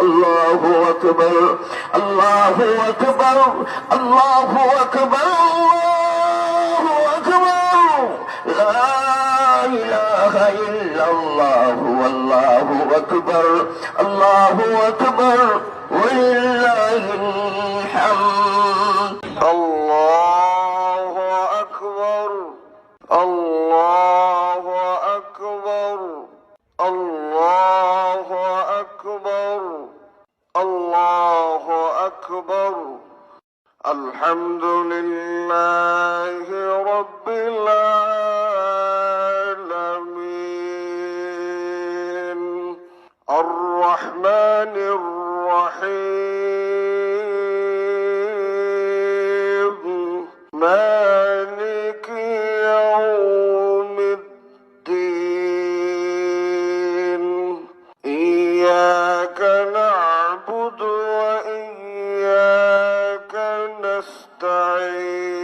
الله أكبر الله أكبر الله أكبر الله أكبر لا إله إلا الله والله أكبر الله أكبر ولله الحمد الله أكبر الله أكبر الله أكبر الله أكبر الحمد لله رب العالمين الرحمن الرحيم مالك يوم الدين إياك نعبد وإياك نستعين